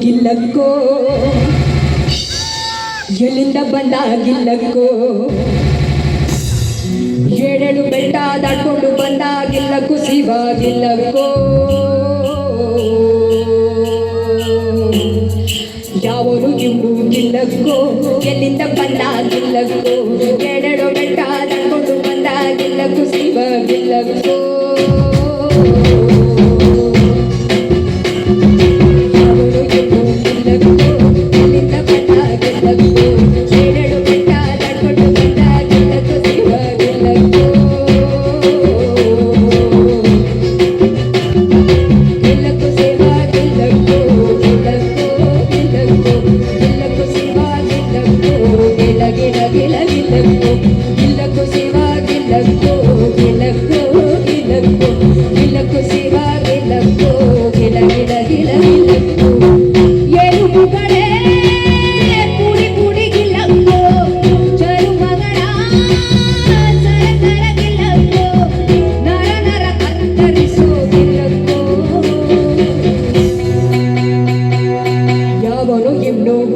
ಗಿಲ್ಲಕ್ಕೋ ಎಲ್ಲಿಂದ ಬಂದ ಗಿಲ್ಲಕ್ಕೋ ಏಳೇಳು ಬೆಟ್ಟ ದಾಟ್ಕೊಂಡು ಬಂದ ಗಿಲ್ಲಕ್ಕೂ ಶಿವ ಗಿಲ್ಲಕ್ಕೋ ಯಾವನು ಇವ್ನು ಗಿಲ್ಲಕ್ಕೋ ಎಲ್ಲಿಂದ ಬಂದ ಗಿಲ್ಲಕ್ಕೋ ಏಳೇಳು ಬೆಟ್ಟ ದಾಟ್ಕೊಂಡು ಬಂದ ಗಿಲ್ಲಕ್ಕೂ ಶಿವ ಗಿಲ್ಲಕ್ಕೋ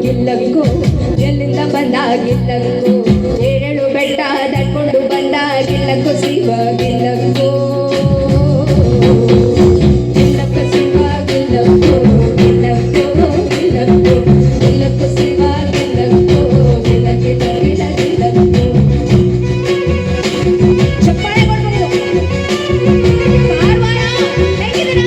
ಗಿಲ್ಲಕ್ಕೋ ಎಲ್ಲಿಂದ ಬಂದ ಗಿಲ್ಲಕ್ಕೋ ಏಳೇಳು ಬೆಟ್ಟ ದಾಟ್ಕೊಂಡು ಬಂದ ಗಿಲ್ಲಕ್ಕೋ ಶಿವ ಗಿಲ್ಲಕ್ಕೋ ಗಿಲ್ಲಕ್ಕೋ ಶಿವ ಗಿಲ್ಲಕ್ಕೋ ಗಿಲ್ಲಕ್ಕೋ ಗಿಲ್ಲಕ್ಕೋ ಗಿಲ್ಲಕ್ಕೋ ಶಿವ ಗಿಲ್ಲಕ್ಕೋ ಗಿಲ್ಲ ಗಿಲ್ಲ ಗಿಲ್ಲ ಗಿಲ್ಲಕ್ಕೋ ಚಪ್ಪಾಳೆ ಕೊಡ್ಬೋದು ಕಾರವಾರ ಹೇಗಿದ್ದೀರಾ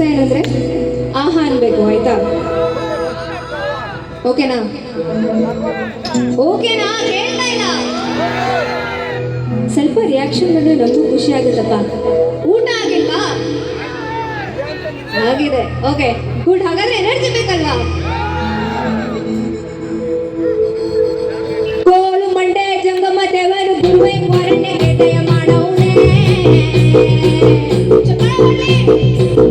ಏನಂದ್ರೆ ಆಹಾ ಅನ್ಬೇಕು, ಆಯ್ತಾ? ಓಕೆನಾ? ಓಕೆನಾ? ಹೇಳ್ತಾ ಇಲ್ಲ. ಸ್ವಲ್ಪ ರಿಯಾಕ್ಷನ್ ಬಂದ್ರೆ ನಮಗೂ ಖುಷಿ ಆಗುತ್ತಪ್ಪ. ಊಟ ಆಗಿಲ್ವಾ? ಆಗಿದೆ. Okay good. ಹಾಗಾದ್ರೆ ಎನರ್ಜಿ ಬೇಕಲ್ವಾ? ಕೋಲು ಮಂಡೆ ಜಂಗಮ ದೇವರು ಗುರುವೇ ಮಾರಣ್ಯ ಗೆದಯ ಮಾಡೌನೆ. ಚಪ್ಪಾಳೆ ಹೊಡ್ಲಿ.